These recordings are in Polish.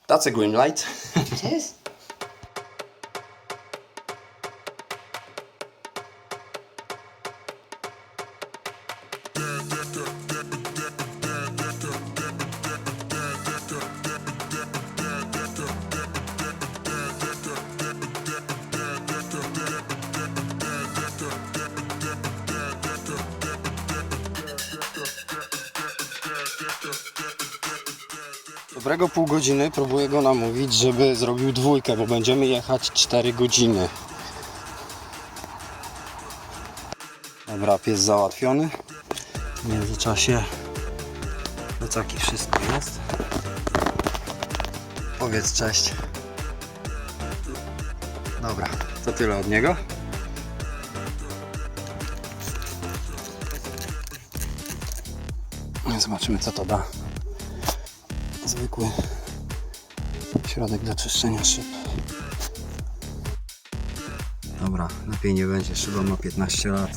That's a green light. It is. Dobrego pół godziny próbuję go namówić, żeby zrobił dwójkę, bo będziemy jechać 4 godziny. Dobra, pies załatwiony. W międzyczasie plecaki, wszystko jest. Powiedz cześć. Dobra, to tyle od niego. Zobaczymy, co to da. Zwykły środek do czyszczenia szyb. Dobra, lepiej nie będzie, szyba ma 15 lat.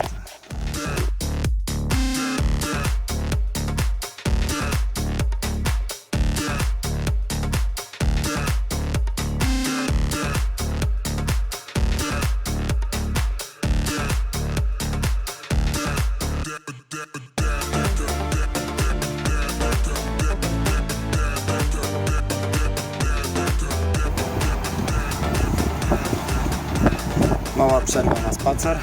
Mała przerwa na spacer.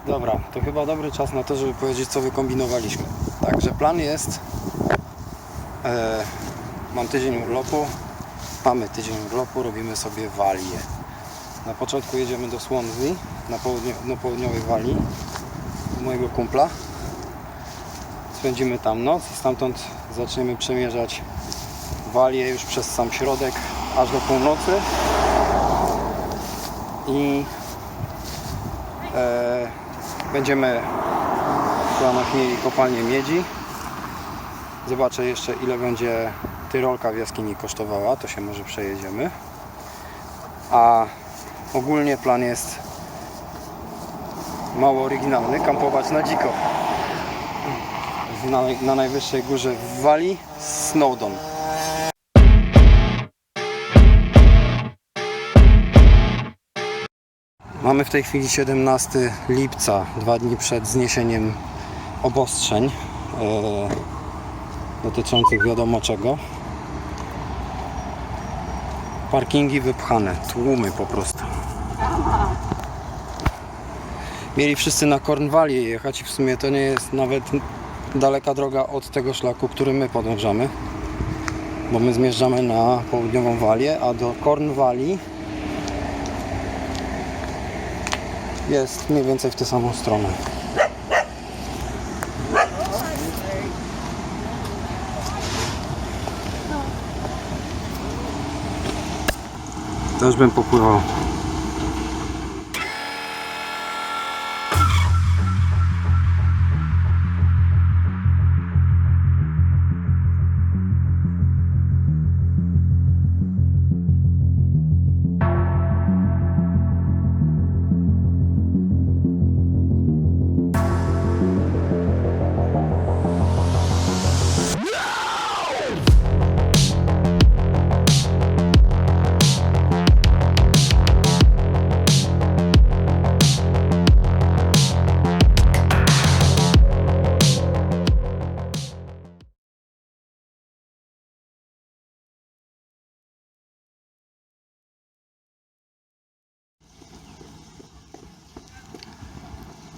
Dobra, to chyba dobry czas na to, żeby powiedzieć, co wykombinowaliśmy. Także plan jest, mam tydzień urlopu, robimy sobie Walię. Na początku jedziemy do Swansea, na południowej Walii, do mojego kumpla. Spędzimy tam noc i stamtąd zaczniemy przemierzać Walię już przez sam środek aż do północy i będziemy w planach mieli kopalnię miedzi. Zobaczę jeszcze, ile będzie tyrolka w jaskini kosztowała, to się może przejedziemy, a ogólnie plan jest mało oryginalny, kampować na dziko na najwyższej górze w Walii, Snowdon. Mamy w tej chwili 17 lipca, 2 dni przed zniesieniem obostrzeń dotyczących wiadomo czego. Parkingi wypchane, tłumy po prostu. Mieli wszyscy na Cornwallie jechać i w sumie to nie jest nawet daleka droga od tego szlaku, który my podążamy, bo my zmierzamy na południową Walię, a do Cornwalli jest mniej więcej w tę samą stronę. Też bym popływał.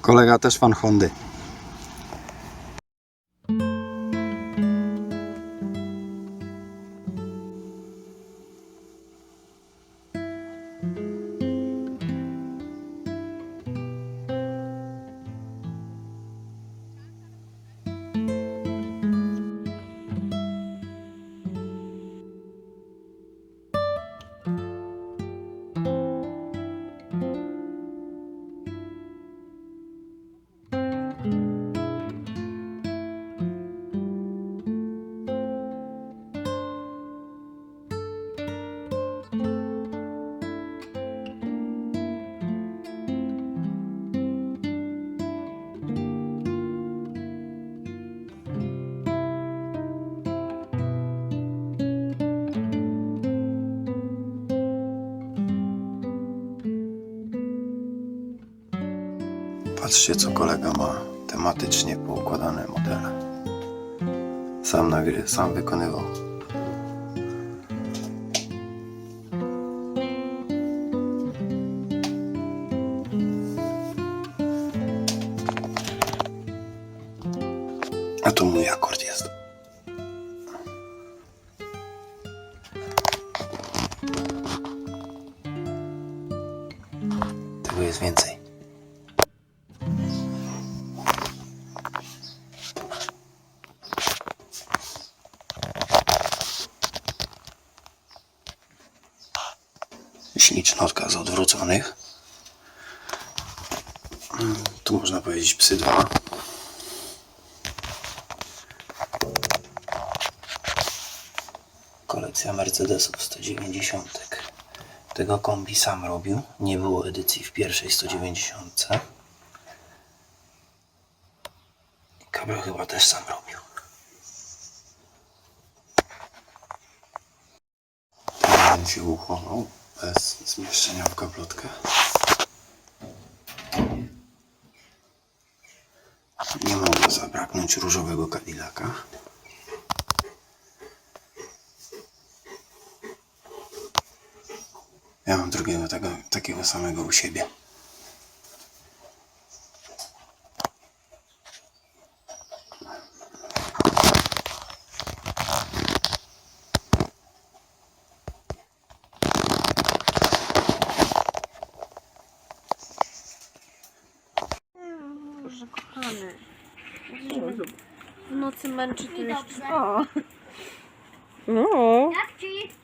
Kolega też fan Hondy. Patrzcie, co kolega ma tematycznie poukładane modele. Sam wykonywał. A tu mój akord jest. Tego jest więcej. Ślicznotka z odwróconych. Tu można powiedzieć psy 2. Kolekcja Mercedesów 190. Tego kombi sam robił. Nie było edycji w pierwszej 190. Kabel chyba też sam robił. Ten się uchował bez zmieszczenia w kablotkę. Nie mogło zabraknąć różowego Cadillaca. Ja mam drugiego takiego samego u siebie. Boże kochany. W nocy męczy to jeszcze. O. No. Jak ci?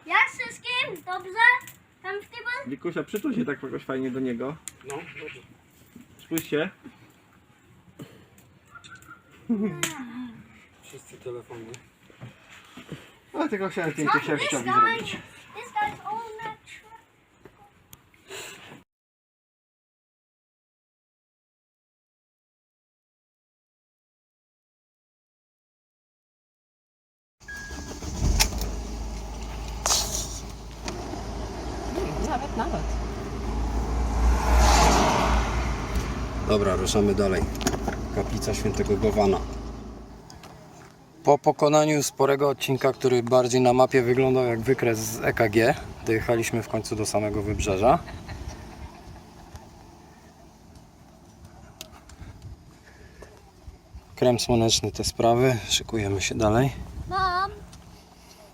Jak wszystkim? Dobrze? Comfortable? Wikusia, przytul się tak jakoś fajnie do niego. No, dobrze. Spójrzcie. Wszyscy telefony. No tylko chciałem zdjęcie sierściowi zrobić. This guy's all natural. Nawet. Dobra, ruszamy dalej. Kaplica Świętego Gowana. Po pokonaniu sporego odcinka, który bardziej na mapie wyglądał jak wykres z EKG, dojechaliśmy w końcu do samego wybrzeża. Krem słoneczny, te sprawy. Szykujemy się dalej. Mom, I'm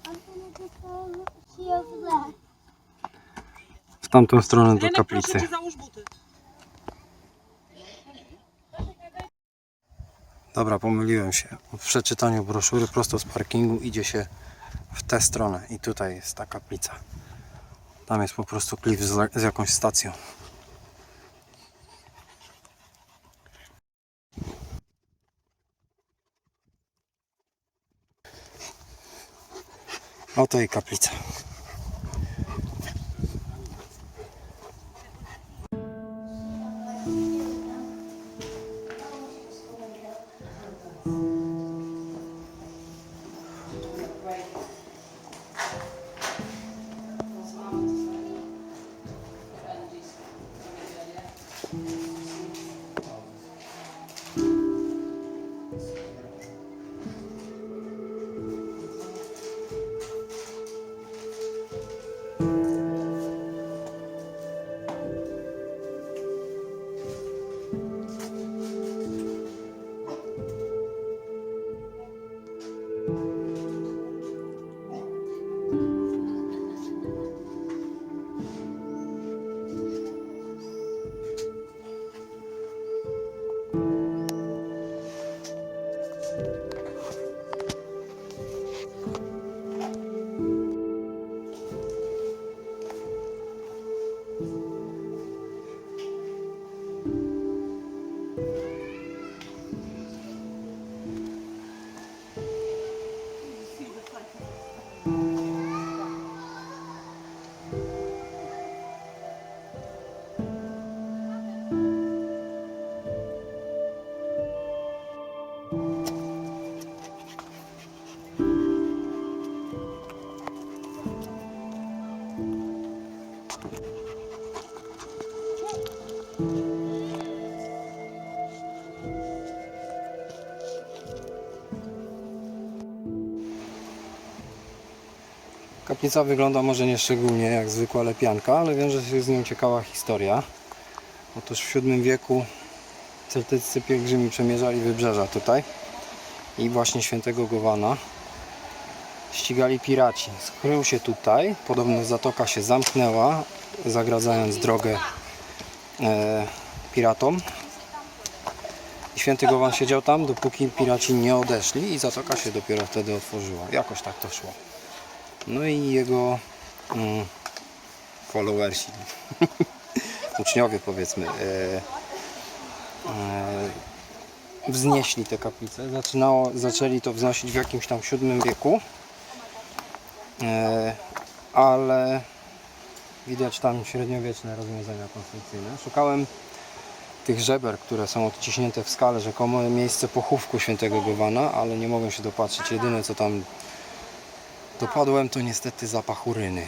gonna just see over there. W tamtą stronę do kaplicy. Załóż buty. Dobra, pomyliłem się. W przeczytaniu broszury prosto z parkingu idzie się w tę stronę i tutaj jest ta kaplica. Tam jest po prostu klif z jakąś stacją. Oto i kaplica. Kaplica wygląda może nie szczególnie jak zwykła lepianka, ale wiem, że jest z nią ciekawa historia. Otóż w VII wieku celtyccy pielgrzymi przemierzali wybrzeża tutaj i właśnie świętego Gowana ścigali piraci. Skrył się tutaj, podobno zatoka się zamknęła, zagradzając drogę piratom. I święty Gowan siedział tam, dopóki piraci nie odeszli i zatoka się dopiero wtedy otworzyła. Jakoś tak to szło. No i jego followersi, uczniowie powiedzmy, wznieśli te kaplice. Zaczęli to wznosić w jakimś tam VII wieku, ale widać tam średniowieczne rozwiązania konstrukcyjne. Szukałem tych żeber, które są odciśnięte w skale, rzekomo miejsce pochówku świętego Gowana, ale nie mogłem się dopatrzeć. Jedyne co tam dopadłem to niestety zapach uryny.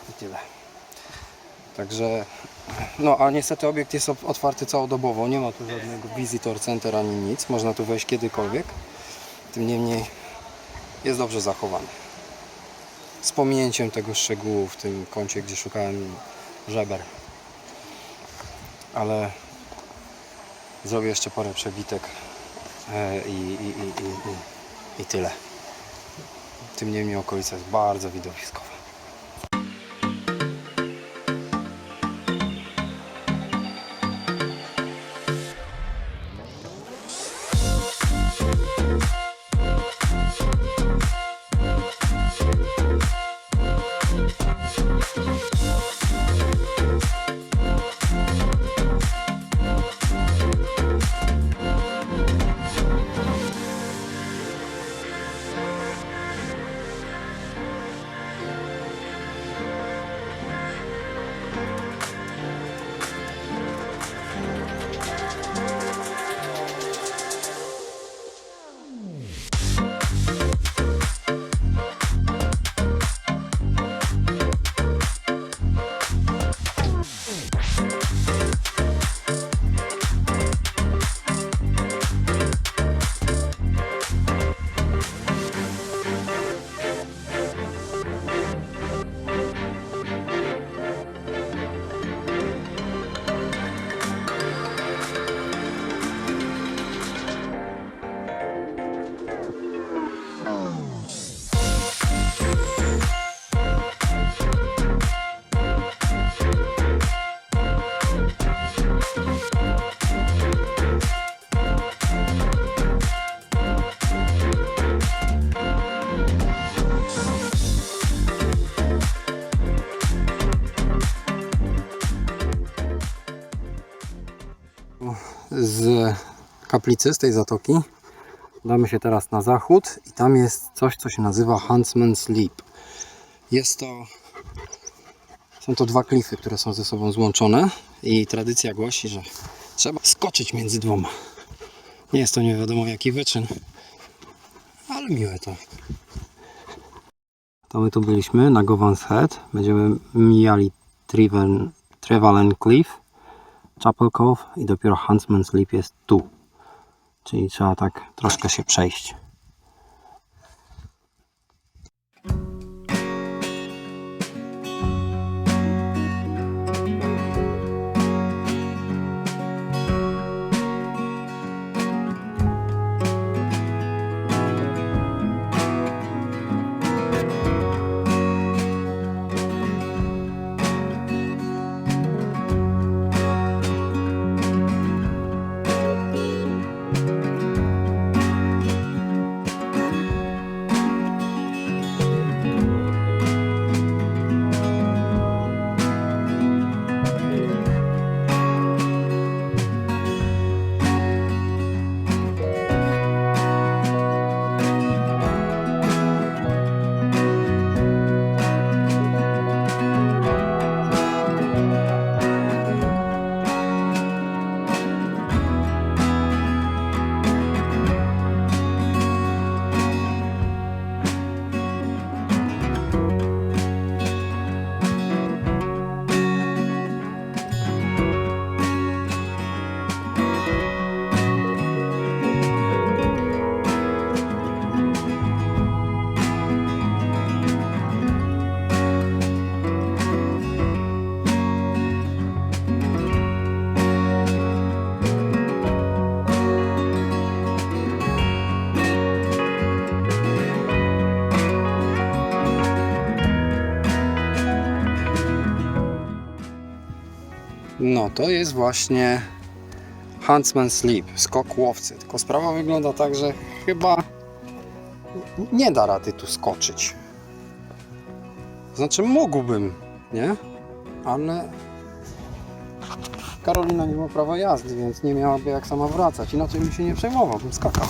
I tyle. Także, no a niestety obiekt jest otwarty całodobowo, nie ma tu żadnego visitor center ani nic, można tu wejść kiedykolwiek. Tym niemniej jest dobrze zachowany. Z pominięciem tego szczegółu w tym kącie, gdzie szukałem żeber. Ale zrobię jeszcze parę przebitek i tyle. Tym niemniej okolica jest bardzo widowiskowa. Z kaplicy, z tej zatoki damy się teraz na zachód i tam jest coś, co się nazywa Huntsman's Leap. Są to dwa klify, które są ze sobą złączone i tradycja głosi, że trzeba skoczyć między dwoma. Nie jest to nie wiadomo jaki wyczyn, ale miłe to. To my tu byliśmy na Govan's Head. Będziemy mijali Trevelyan Cliff, Chapel Cove i dopiero Huntsman's Leap jest tu. Czyli trzeba tak troszkę się przejść. No to jest właśnie Huntsman's Leap, skok łowcy. Tylko sprawa wygląda tak, że chyba nie da rady tu skoczyć. Znaczy mógłbym, nie? Ale Karolina nie ma prawa jazdy, więc nie miałaby jak sama wracać. Inaczej bym się nie przejmował, bym skakał.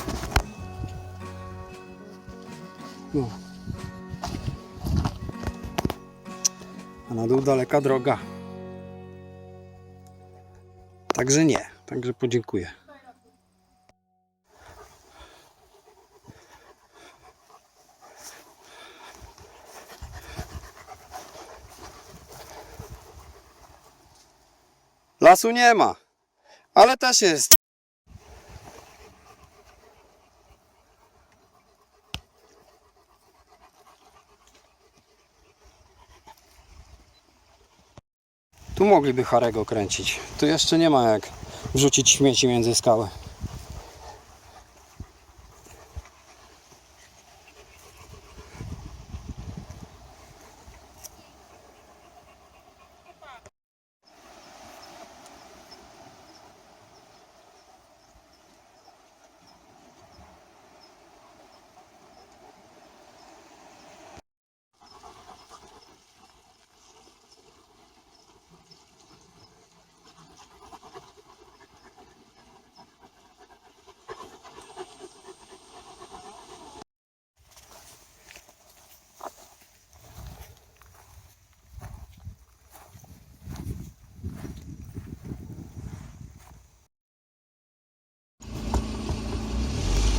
No. A na dół daleka droga. Także nie. Także podziękuję. Lasu nie ma, ale też jest. Tu mogliby Harego kręcić. Tu jeszcze nie ma jak wrzucić śmieci między skały.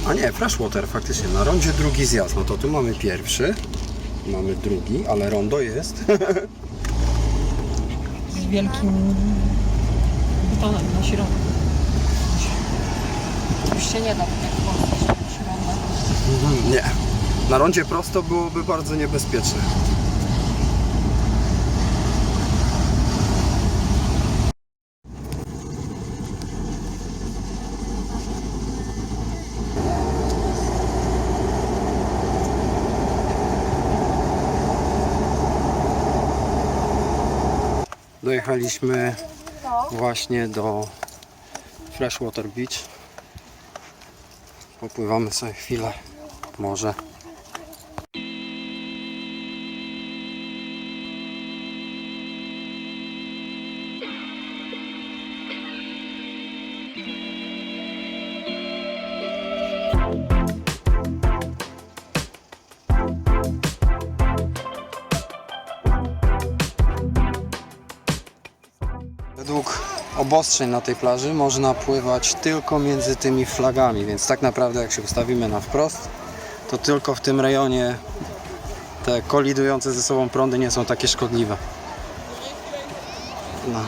A nie, Freshwater faktycznie. Na rondzie drugi zjazd. No to tu mamy pierwszy, mamy drugi, ale rondo jest. Z wielkim betonem na środku. Już się nie da tak jak w Polsce środek. Nie. Na rondzie prosto byłoby bardzo niebezpieczne. Dojechaliśmy właśnie do Freshwater Beach. Popływamy sobie chwilę w morze. Według obostrzeń na tej plaży można pływać tylko między tymi flagami, więc tak naprawdę jak się ustawimy na wprost, to tylko w tym rejonie te kolidujące ze sobą prądy nie są takie szkodliwe. No.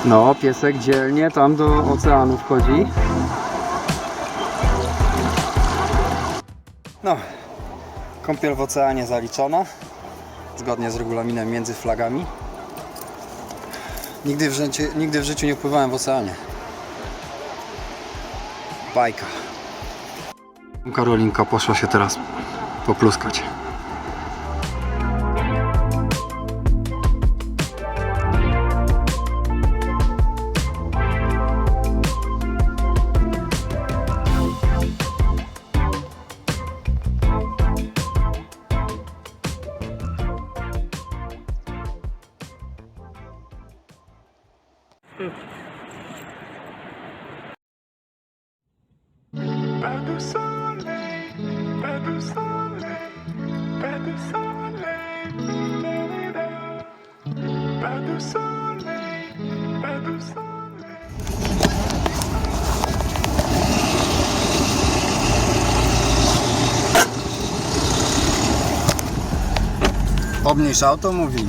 No, piesek dzielnie tam do oceanu wchodzi. No, kąpiel w oceanie zaliczona. Zgodnie z regulaminem między flagami. Nigdy w życiu nie pływałem w oceanie. Bajka. Karolinka poszła się teraz popluskać. Pas de soleil, pas de soleil, pas de soleil, da-da-da. Pas de soleil, pas de soleil. Obniż auto, mówi.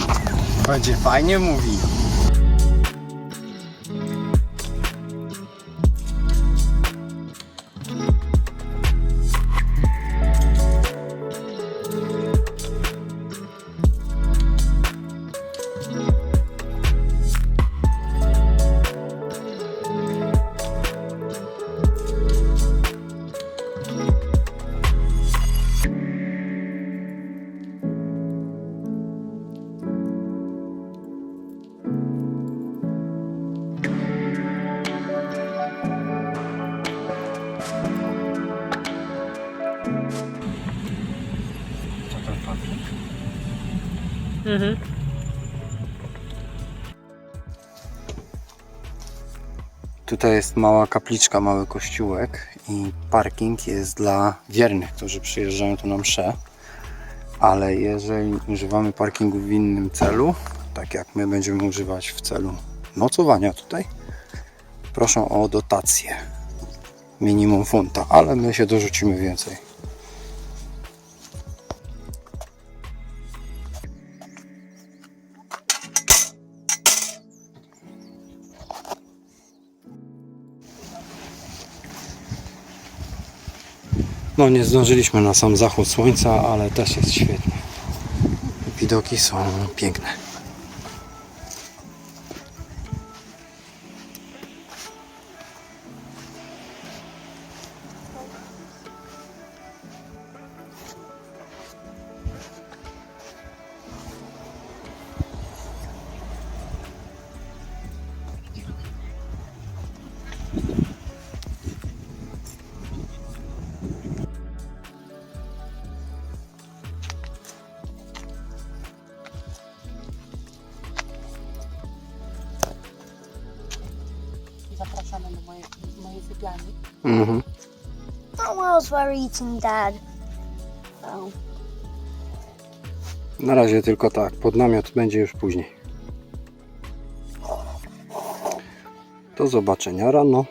Będzie fajnie, mówi. Tutaj jest mała kapliczka, mały kościółek i parking jest dla wiernych, którzy przyjeżdżają tu na mszę. Ale jeżeli używamy parkingu w innym celu, tak jak my będziemy używać w celu nocowania tutaj, proszą o dotację. Minimum funta, ale my się dorzucimy więcej. No nie zdążyliśmy na sam zachód słońca, ale też jest świetnie. Widoki są piękne. Zapraszamy do mojej sypialni. Mhm. Not while we're eating, Dad. Oh. Na razie tylko tak, pod namiot będzie już później. Do zobaczenia rano.